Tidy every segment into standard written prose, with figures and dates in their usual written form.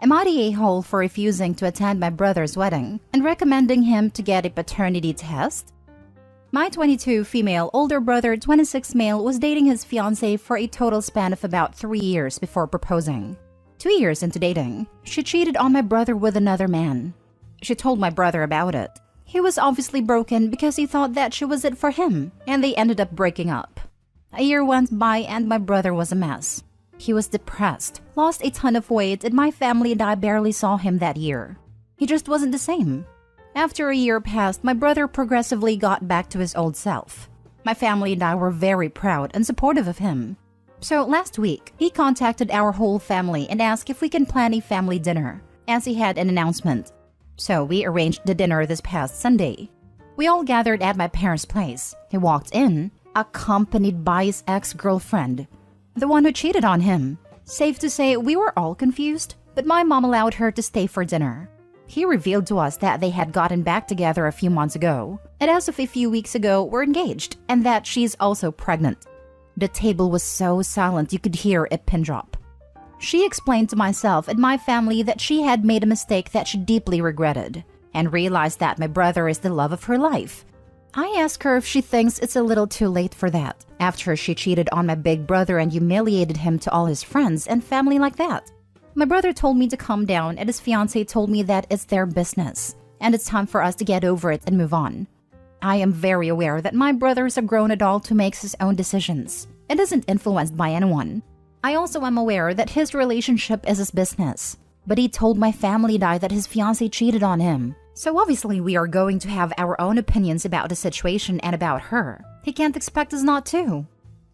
Am I the a-hole for refusing to attend my brother's wedding and recommending him to get a paternity test? My 22 female older brother, 26 male, was dating his fiancée for a total span of about 3 years before proposing. 2 years into dating, she cheated on my brother with another man. She told my brother about it. He was obviously broken because he thought that she was it for him, and they ended up breaking up. A year went by and my brother was a mess. He was depressed, lost a ton of weight, and my family and I barely saw him that year. He just wasn't the same. After a year passed, my brother progressively got back to his old self. My family and I were very proud and supportive of him. So last week, he contacted our whole family and asked if we can plan a family dinner, as he had an announcement. So we arranged the dinner this past Sunday. We all gathered at my parents' place. He walked in, accompanied by his ex-girlfriend, the one who cheated on him. Safe to say, we were all confused, but my mom allowed her to stay for dinner. He revealed to us that they had gotten back together a few months ago, and as of a few weeks ago were engaged, and that she's also pregnant. The table was so silent you could hear a pin drop. She explained to myself and my family that she had made a mistake that she deeply regretted, and realized that my brother is the love of her life. I asked her if she thinks it's a little too late for that, after she cheated on my big brother and humiliated him to all his friends and family like that. My brother told me to calm down, and his fiancée told me that it's their business, and it's time for us to get over it and move on. I am very aware that my brother is a grown adult who makes his own decisions and isn't influenced by anyone. I also am aware that his relationship is his business, but he told my family and I that his fiancée cheated on him. So obviously we are going to have our own opinions about the situation and about her. He can't expect us not to.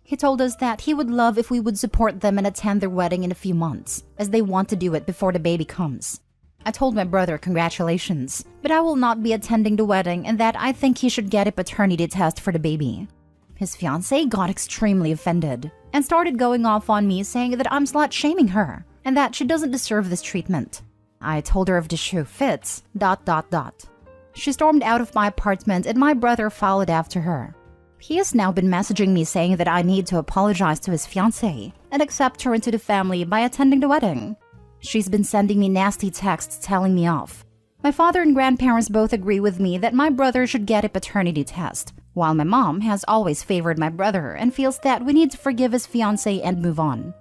He told us that he would love if we would support them and attend their wedding in a few months, as they want to do it before the baby comes. I told my brother congratulations, but I will not be attending the wedding and that I think he should get a paternity test for the baby. His fiancée got extremely offended and started going off on me, saying that I'm slut-shaming her and that she doesn't deserve this treatment. I told her if the shoe fits, ... She stormed out of my apartment and my brother followed after her. He has now been messaging me saying that I need to apologize to his fiancée and accept her into the family by attending the wedding. She's been sending me nasty texts telling me off. My father and grandparents both agree with me that my brother should get a paternity test, while my mom has always favored my brother and feels that we need to forgive his fiancée and move on.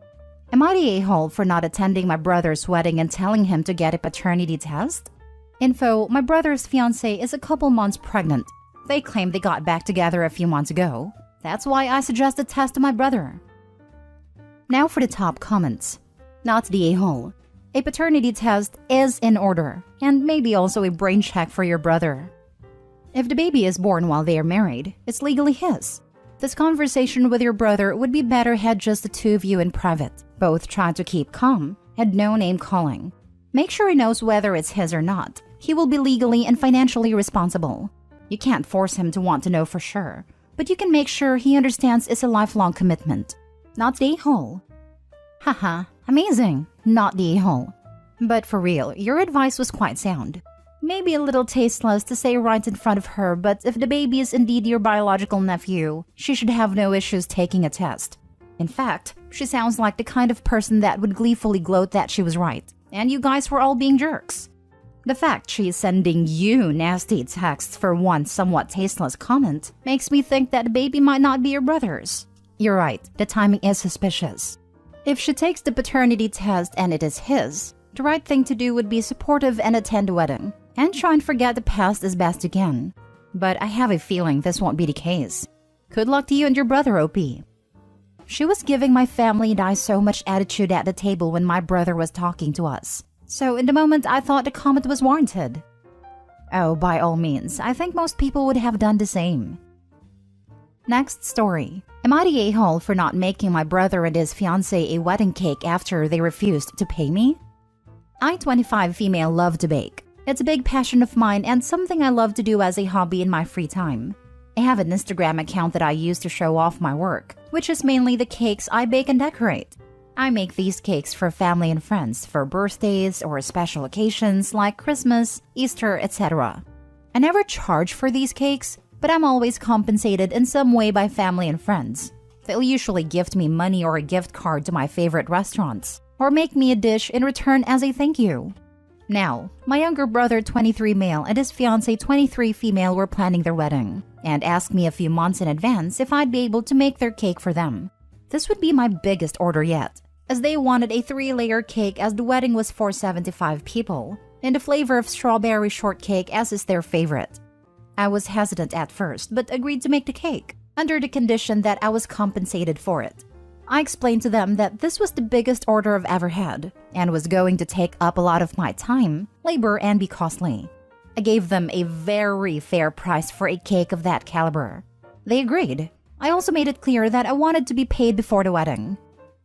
Am I the a-hole for not attending my brother's wedding and telling him to get a paternity test? Info: my brother's fiancée is a couple months pregnant. They claim they got back together a few months ago. That's why I suggest a test to my brother. Now for the top comments. Not the a-hole. A paternity test is in order, and maybe also a brain check for your brother. If the baby is born while they are married, it's legally his. This conversation with your brother would be better had just the two of you in private, both trying to keep calm, and no name calling. Make sure he knows whether it's his or not. He will be legally and financially responsible. You can't force him to want to know for sure, but you can make sure he understands it's a lifelong commitment. Not the a-hole. Haha, amazing. Not the a-hole. But for real, your advice was quite sound. Maybe a little tasteless to say right in front of her, but if the baby is indeed your biological nephew, she should have no issues taking a test. In fact, she sounds like the kind of person that would gleefully gloat that she was right, and you guys were all being jerks. The fact she is sending you nasty texts for one somewhat tasteless comment makes me think that the baby might not be your brother's. You're right, the timing is suspicious. If she takes the paternity test and it is his, the right thing to do would be supportive and attend the wedding, and try and forget the past as best you can. But I have a feeling this won't be the case. Good luck to you and your brother, OP. She was giving my family and I so much attitude at the table when my brother was talking to us. So in the moment, I thought the comment was warranted. Oh, by all means, I think most people would have done the same. Next story. Am I the a-hole for not making my brother and his fiancée a wedding cake after they refused to pay me? I, 25 female, love to bake. It's a big passion of mine and something I love to do as a hobby in my free time. I have an Instagram account that I use to show off my work, which is mainly the cakes I bake and decorate. I make these cakes for family and friends for birthdays or special occasions like Christmas, Easter, etc. I never charge for these cakes, but I'm always compensated in some way by family and friends. They'll usually gift me money or a gift card to my favorite restaurants, or make me a dish in return as a thank you. Now, my younger brother 23 male and his fiancée 23 female were planning their wedding and asked me a few months in advance if I'd be able to make their cake for them. This would be my biggest order yet, as they wanted a 3-layer cake as the wedding was for 75 people, and the flavor of strawberry shortcake as is their favorite. I was hesitant at first, but agreed to make the cake, under the condition that I was compensated for it. I explained to them that this was the biggest order I've ever had, and was going to take up a lot of my time, labor, and be costly. I gave them a very fair price for a cake of that caliber. They agreed. I also made it clear that I wanted to be paid before the wedding.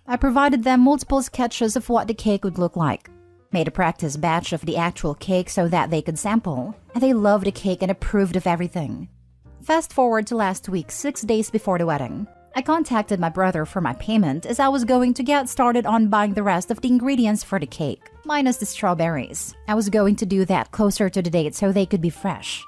I provided them multiple sketches of what the cake would look like, made a practice batch of the actual cake so that they could sample, and they loved the cake and approved of everything. Fast forward to last week, 6 days before the wedding. I contacted my brother for my payment as I was going to get started on buying the rest of the ingredients for the cake, minus the strawberries. I was going to do that closer to the date so they could be fresh.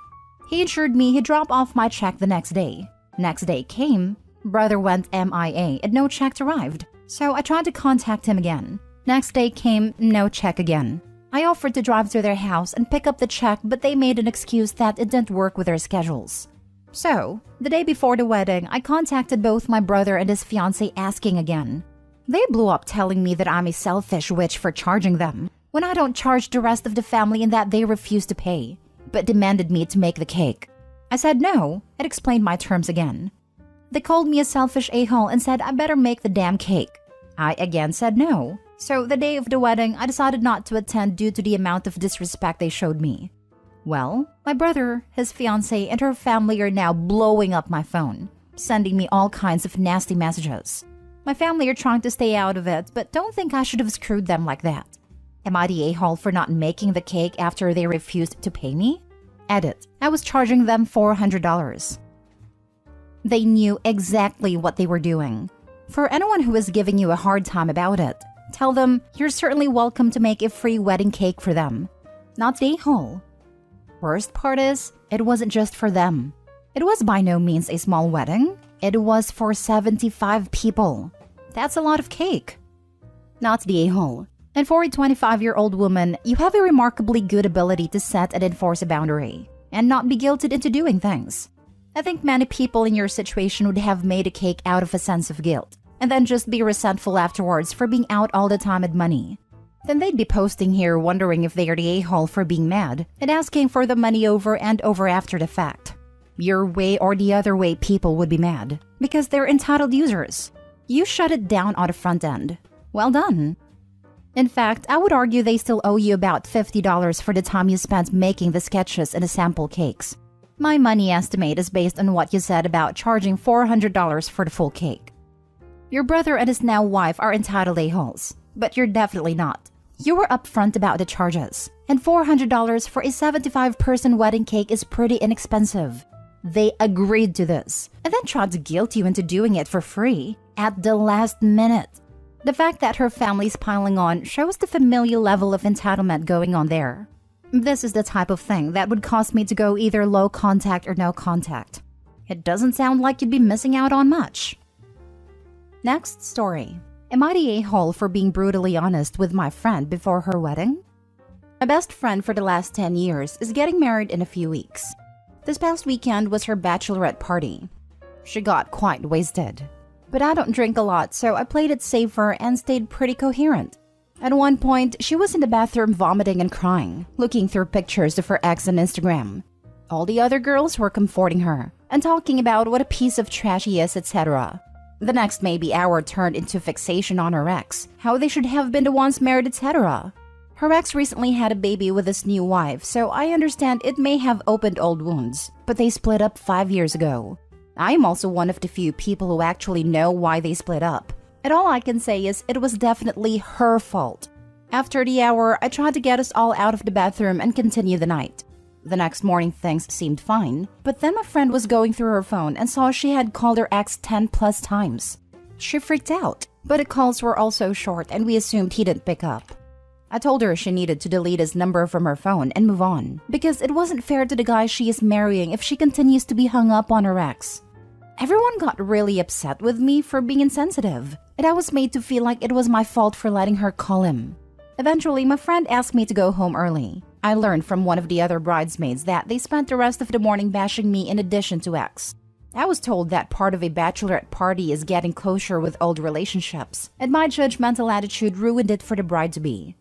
He assured me he'd drop off my check the next day. Next day came, brother went MIA and no check arrived, so I tried to contact him again. Next day came, no check again. I offered to drive to their house and pick up the check, but they made an excuse that it didn't work with their schedules. So, the day before the wedding, I contacted both my brother and his fiancée asking again. They blew up telling me that I'm a selfish witch for charging them, when I don't charge the rest of the family and that they refuse to pay, but demanded me to make the cake. I said no, and explained my terms again. They called me a selfish a-hole and said I better make the damn cake. I again said no, so the day of the wedding, I decided not to attend due to the amount of disrespect they showed me. Well, my brother, his fiancée, and her family are now blowing up my phone, sending me all kinds of nasty messages. My family are trying to stay out of it, but don't think I should have screwed them like that. Am I the a-hole for not making the cake after they refused to pay me? Edit. I was charging them $400. They knew exactly what they were doing. For anyone who is giving you a hard time about it, tell them you're certainly welcome to make a free wedding cake for them. Not the a-hole. Worst part is, it wasn't just for them. It was by no means a small wedding. It was for 75 people. That's a lot of cake. Not the a-hole. And for a 25-year-old woman, you have a remarkably good ability to set and enforce a boundary, and not be guilted into doing things. I think many people in your situation would have made a cake out of a sense of guilt, and then just be resentful afterwards for being out all the time and money. Then they'd be posting here wondering if they are the a-hole for being mad and asking for the money over and over after the fact. Your way or the other way people would be mad, because they're entitled users. You shut it down on the front end. Well done. In fact, I would argue they still owe you about $50 for the time you spent making the sketches and the sample cakes. My money estimate is based on what you said about charging $400 for the full cake. Your brother and his now wife are entitled a-holes, but you're definitely not. You were upfront about the charges, and $400 for a 75-person wedding cake is pretty inexpensive. They agreed to this, and then tried to guilt you into doing it for free at the last minute. The fact that her family's piling on shows the familial level of entitlement going on there. This is the type of thing that would cause me to go either low contact or no contact. It doesn't sound like you'd be missing out on much. Next story. Am I the a-hole for being brutally honest with my friend before her wedding? My best friend for the last 10 years is getting married in a few weeks. This past weekend was her bachelorette party. She got quite wasted. But I don't drink a lot, so I played it safer and stayed pretty coherent. At one point, she was in the bathroom vomiting and crying, looking through pictures of her ex on Instagram. All the other girls were comforting her and talking about what a piece of trash he is, etc. The next maybe hour turned into fixation on her ex, how they should have been the ones married, etc. Her ex recently had a baby with his new wife, so I understand it may have opened old wounds, but they split up 5 years ago. I am also one of the few people who actually know why they split up, and all I can say is it was definitely her fault. After the hour, I tried to get us all out of the bathroom and continue the night. The next morning things seemed fine, but then my friend was going through her phone and saw she had called her ex 10 plus times. She freaked out, but the calls were also short and we assumed he didn't pick up. I told her she needed to delete his number from her phone and move on, because it wasn't fair to the guy she is marrying if she continues to be hung up on her ex. Everyone got really upset with me for being insensitive, and I was made to feel like it was my fault for letting her call him. Eventually, my friend asked me to go home early. I learned from one of the other bridesmaids that they spent the rest of the morning bashing me in addition to X. I was told that part of a bachelorette party is getting closure with old relationships, and my judgmental attitude ruined it for the bride-to-be.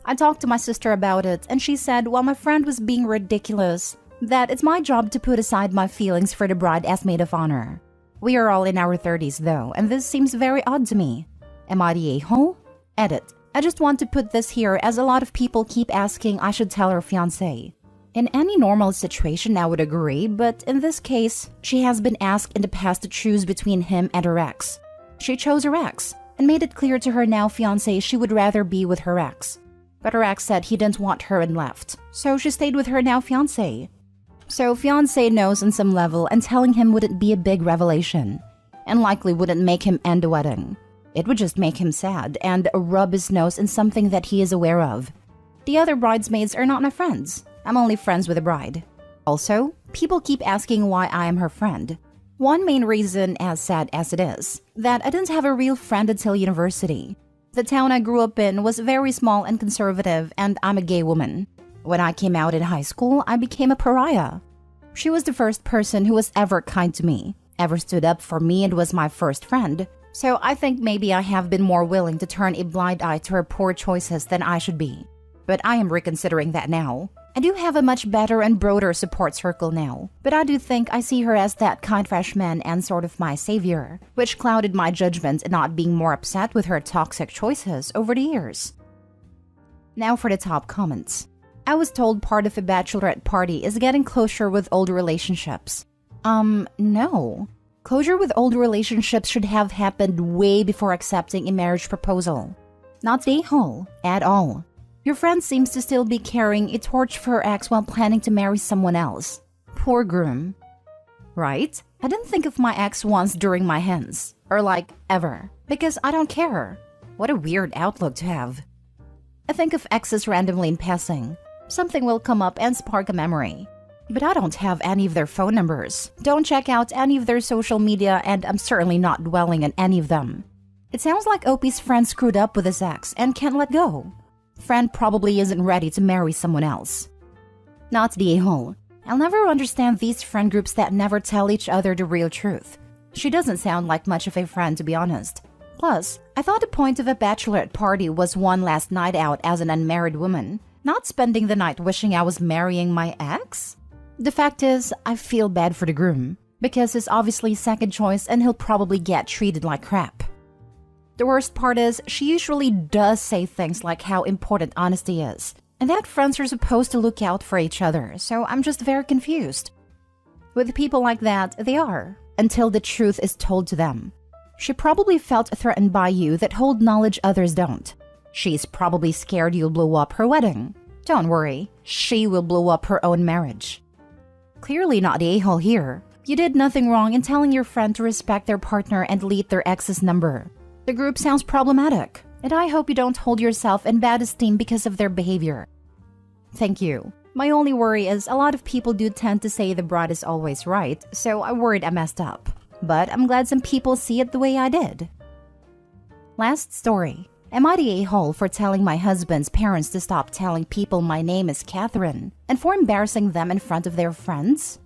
I talked to my sister about it, and she said while my friend was being ridiculous, that it's my job to put aside my feelings for the bride as maid of honor. We are all in our 30s though, and this seems very odd to me. Am I the a-hole? Edit. I just want to put this here as a lot of people keep asking I should tell her fiancé. In any normal situation I would agree, but in this case, she has been asked in the past to choose between him and her ex. She chose her ex, and made it clear to her now fiancé she would rather be with her ex. But her ex said he didn't want her and left, so she stayed with her now fiancé. So fiancé knows on some level and telling him wouldn't be a big revelation, and likely wouldn't make him end the wedding. It would just make him sad and rub his nose in something that he is aware of. The other bridesmaids are not my friends. I'm only friends with the bride. Also, people keep asking why I am her friend. One main reason, as sad as it is, that I didn't have a real friend until university. The town I grew up in was very small and conservative, and I'm a gay woman. When I came out in high school, I became a pariah. She was the first person who was ever kind to me, ever stood up for me, and was my first friend. So I think maybe I have been more willing to turn a blind eye to her poor choices than I should be. But I am reconsidering that now. I do have a much better and broader support circle now, but I do think I see her as that kind freshman and sort of my savior, which clouded my judgment in not being more upset with her toxic choices over the years. Now for the top comments. I was told part of a bachelorette party is getting closure with old relationships. No. Closure with old relationships should have happened way before accepting a marriage proposal. Not the a-hole at all. Your friend seems to still be carrying a torch for her ex while planning to marry someone else. Poor groom. Right? I didn't think of my ex once during my hens. Or like, ever. Because I don't care. What a weird outlook to have. I think of exes randomly in passing. Something will come up and spark a memory. But I don't have any of their phone numbers, don't check out any of their social media, and I'm certainly not dwelling on any of them. It sounds like Opie's friend screwed up with his ex and can't let go. Friend probably isn't ready to marry someone else. Not the a-hole. I'll never understand these friend groups that never tell each other the real truth. She doesn't sound like much of a friend, to be honest. Plus, I thought the point of a bachelorette party was one last night out as an unmarried woman, not spending the night wishing I was marrying my ex? The fact is, I feel bad for the groom, because he's obviously second choice and he'll probably get treated like crap. The worst part is, she usually does say things like how important honesty is, and that friends are supposed to look out for each other, so I'm just very confused. With people like that, they are, until the truth is told to them. She probably felt threatened by you that hold knowledge others don't. She's probably scared you'll blow up her wedding. Don't worry, she will blow up her own marriage. Clearly not the a-hole here. You did nothing wrong in telling your friend to respect their partner and delete their ex's number. The group sounds problematic, and I hope you don't hold yourself in bad esteem because of their behavior. Thank you. My only worry is a lot of people do tend to say the bride is always right, so I worried I messed up. But I'm glad some people see it the way I did. Last story. Am I the a-hole for telling my husband's parents to stop telling people my name is Catherine and for embarrassing them in front of their friends?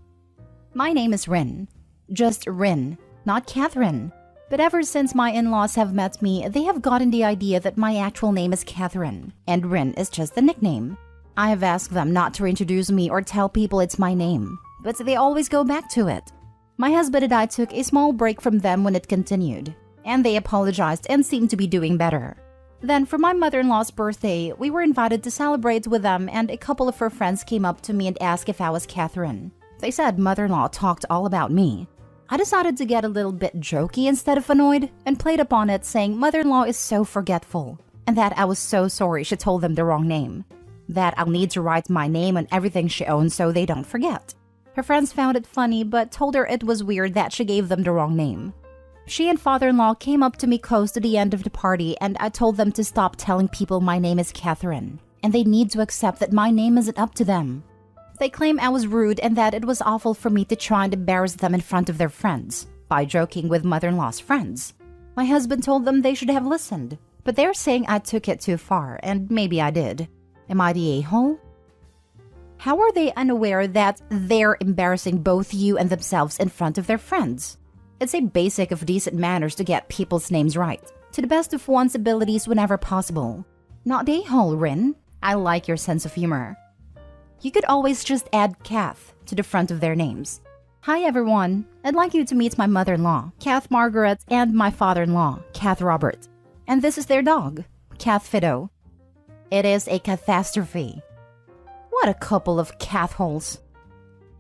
My name is Rin. Just Rin, not Catherine. But ever since my in-laws have met me, they have gotten the idea that my actual name is Catherine, and Rin is just the nickname. I have asked them not to introduce me or tell people it's my name, but they always go back to it. My husband and I took a small break from them when it continued, and they apologized and seemed to be doing better. Then, for my mother-in-law's birthday, we were invited to celebrate with them, and a couple of her friends came up to me and asked if I was Catherine. They said mother-in-law talked all about me. I decided to get a little bit jokey instead of annoyed, and played upon it saying mother-in-law is so forgetful, and that I was so sorry she told them the wrong name. That I'll need to write my name on everything she owns so they don't forget. Her friends found it funny, but told her it was weird that she gave them the wrong name. She and father-in-law came up to me close to the end of the party, and I told them to stop telling people my name is Catherine, and they need to accept that my name isn't up to them. They claim I was rude and that it was awful for me to try and embarrass them in front of their friends by joking with mother-in-law's friends. My husband told them they should have listened, but they're saying I took it too far, and maybe I did. Am I the a-hole? How are they unaware that they're embarrassing both you and themselves in front of their friends? It's a basic of decent manners to get people's names right, to the best of one's abilities whenever possible. Not the a-hole, Rin. I like your sense of humor. You could always just add Kath to the front of their names. Hi everyone, I'd like you to meet my mother-in-law, Kath Margaret, and my father-in-law, Kath Robert. And this is their dog, Kath Fido. It is a catastrophe. What a couple of Kath holes.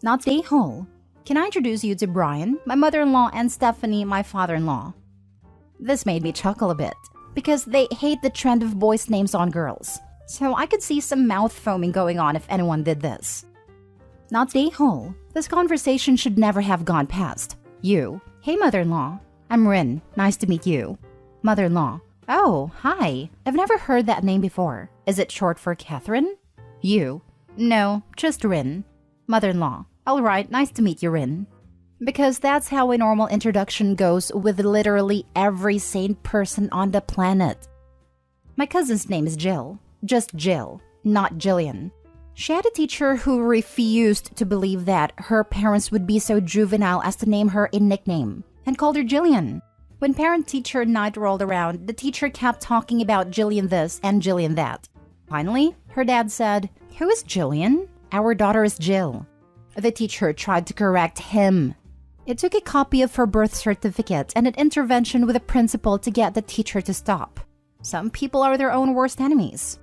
Not a hole. Can I introduce you to Brian, my mother-in-law, and Stephanie, my father-in-law? This made me chuckle a bit, because they hate the trend of boys' names on girls. So I could see some mouth foaming going on if anyone did this. Not a hole. This conversation should never have gone past. You. Hey, mother-in-law. I'm Rin. Nice to meet you. Mother-in-law. Oh, hi. I've never heard that name before. Is it short for Catherine? You. No, just Rin. Mother-in-law. All right, nice to meet you, Rin. Because that's how a normal introduction goes with literally every sane person on the planet. My cousin's name is Jill. Just Jill, not Jillian. She had a teacher who refused to believe that her parents would be so juvenile as to name her a nickname, and called her Jillian. When parent-teacher night rolled around, the teacher kept talking about Jillian this and Jillian that. Finally, her dad said, "Who is Jillian? Our daughter is Jill." The teacher tried to correct him. It took a copy of her birth certificate and an intervention with a principal to get the teacher to stop. Some people are their own worst enemies.